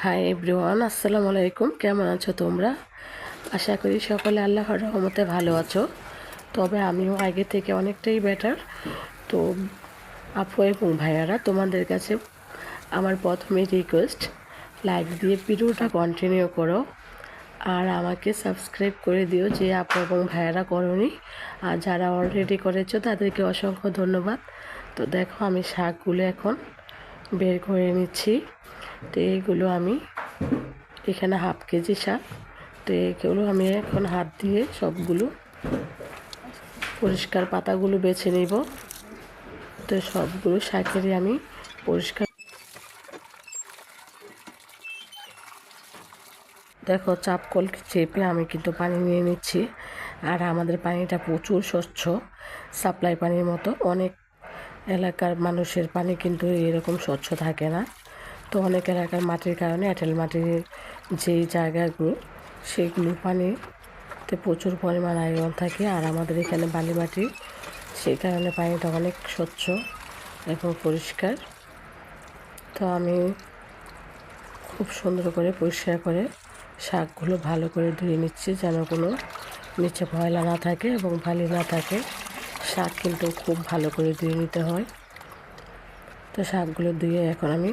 Hi everyone, আসসালামু আলাইকুম। কেমন আছো তোমরা? আশা করি সকলে আল্লাহর রহমতে ভালো আছো। তবে আমিও আগে থেকে অনেকটাই বেটার। তো আপু এবং ভাইয়ারা, তোমাদের কাছে আমার প্রথমে রিকোয়েস্ট, লাইক দিয়ে ভিডিওটা কন্টিনিউ করো আর আমাকে সাবস্ক্রাইব করে দিও যে আপু এবং ভাইয়ারা করোনি। আর যারা অলরেডি করেছো তাদেরকে অসংখ্য ধন্যবাদ। তো দেখো, আমি শাকগুলো এখন বের করে নিচ্ছি। তো এইগুলো আমি এখানে হাফ কেজি শাক। তো এগুলো আমি এখন হাত দিয়ে সবগুলো পরিষ্কার পাতাগুলো বেছে নিব। তো সবগুলো শাকেরই আমি পরিষ্কার, দেখো চাপ কল চেপে আমি কিন্তু পানি নিয়ে নিচ্ছি। আর আমাদের পানিটা প্রচুর স্বচ্ছ, সাপ্লাই পানির মতো। অনেক এলাকার মানুষের পানি কিন্তু এরকম স্বচ্ছ থাকে না। তো অনেক এলাকার মাটির কারণে, এঁটেল মাটির যেই জায়গাগুলো, সেগুলো পানিতে প্রচুর পরিমাণ আয়রন থাকে। আর আমাদের এখানে বালি মাটি, সেই কারণে পানিটা অনেক স্বচ্ছ এবং পরিষ্কার। তো আমি খুব সুন্দর করে পরিষ্কার করে শাকগুলো ভালো করে ধুয়ে নিচ্ছি, যেন কোনো নিচে ময়লা না থাকে এবং বালি না থাকে। শাক কিন্তু খুব ভালো করে ধুয়ে নিতে হয়। তো শাকগুলো ধুয়ে এখন আমি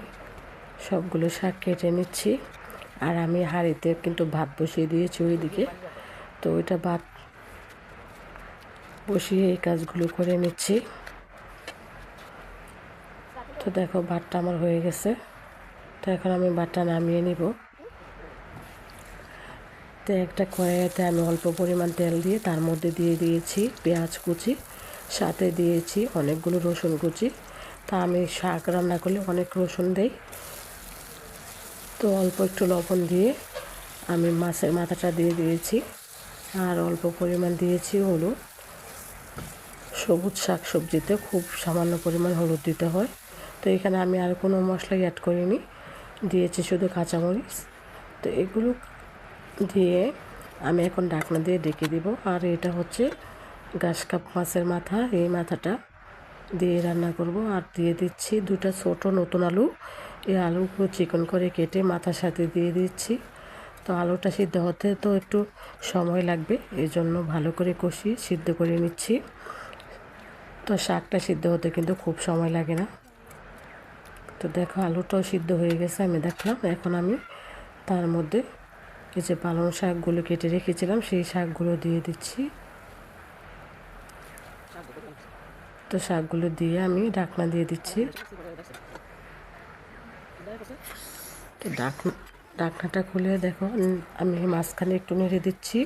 সবগুলো শাক কেটে নিচ্ছি। আর আমি হাঁড়িতে কিন্তু ভাত বসিয়ে দিয়েছি ওইদিকে। তো ওইটা ভাত বসিয়ে এই কাজগুলো করে নিচ্ছি। তো দেখো, ভাতটা আমার হয়ে গেছে। তো এখন আমি ভাতটা নামিয়ে নিব। তো একটা কড়াইতে আমি অল্প পরিমাণ তেল দিয়ে তার মধ্যে দিয়ে দিয়েছি পেঁয়াজ কুচি, সাথে দিয়েছি অনেকগুলো রসুন কুচি। তা আমি শাক রান্না করলে অনেক রসুন দেই। তো অল্প একটু লবণ দিয়ে আমি মাছের মাথাটা দিয়ে দিয়েছি। আর অল্প পরিমাণ দিয়েছি হলুদ। সবুজ শাক সবজিতে খুব সামান্য পরিমাণ হলুদ দিতে হয়। তো এখানে আমি আর কোনো মশলা অ্যাড করিনি, দিয়েছি শুধু কাঁচামরিচ। তো এগুলো দিয়ে আমি এখন ঢাকনা দিয়ে ডেকে দিব। আর এটা হচ্ছে ঘাস কাপ মাছের মাথা, এই মাথাটা দিয়ে রান্না করব। আর দিয়ে দিচ্ছি দুটো ছোটো নতুন আলু। এই আলুগুলো চিকন করে কেটে মাথার সাথে দিয়ে দিচ্ছি। তো আলুটা সিদ্ধ হতে তো একটু সময় লাগবে, এই জন্য ভালো করে কষিয়ে সিদ্ধ করে নিচ্ছি। তো শাকটা সিদ্ধ হতে কিন্তু খুব সময় লাগে না। তো দেখো, আলুটাও সিদ্ধ হয়ে গেছে, আমি দেখলাম। এখন আমি তার মধ্যে এই যে পালং শাকগুলো কেটে রেখেছিলাম, সেই শাকগুলো দিয়ে দিচ্ছি। তো শাকগুলো দিয়ে আমি ঢাকনা দিয়ে দিচ্ছি। তো ঢাকনাটা খুলে দেখো, আমি মাঝখানে একটু নেড়ে দিচ্ছি।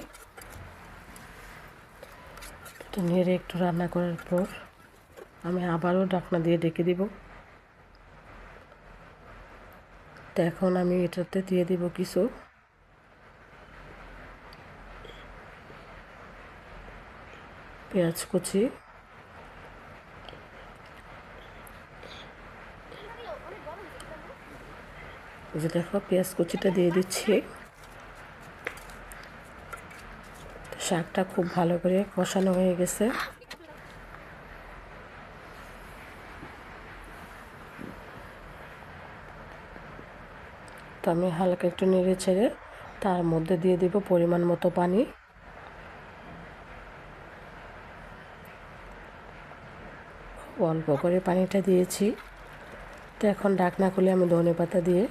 তো নেড়ে একটু রান্না করার পর আমি আবারও ঢাকনা দিয়ে ডেকে দিব। তো এখন আমি এটাতে দিয়ে দিব কিছু পেঁয়াজ কুচি। এই যে দেখো, পেঁয়াজ কুচিটা দিয়ে দিচ্ছি। শাকটা খুব ভালো করে কষানো হয়ে গেছে। তো আমি হালকা একটু নেড়ে ছেড়ে তার মধ্যে দিয়ে দিব পরিমাণ মতো পানি। অল্প করে পানিটা দিয়েছি। তো এখন ঢাকনা খুলে আমি ধনেপাতা দিয়ে,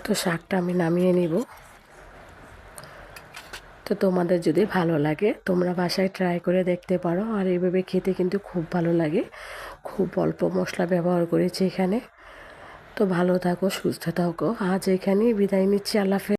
তো শাকটা আমি নামিয়ে নিব। তো তোমাদের যদি ভালো লাগে তোমরা বাসায় ট্রাই করে দেখতে পারো। আর এইভাবে খেতে কিন্তু খুব ভালো লাগে। খুব অল্প মশলা ব্যবহার করেছি এখানে। তো ভালো থাকো, সুস্থ থাকো। আজ এখানেই বিদায় নিচ্ছি। আল্লাহ হাফেজ।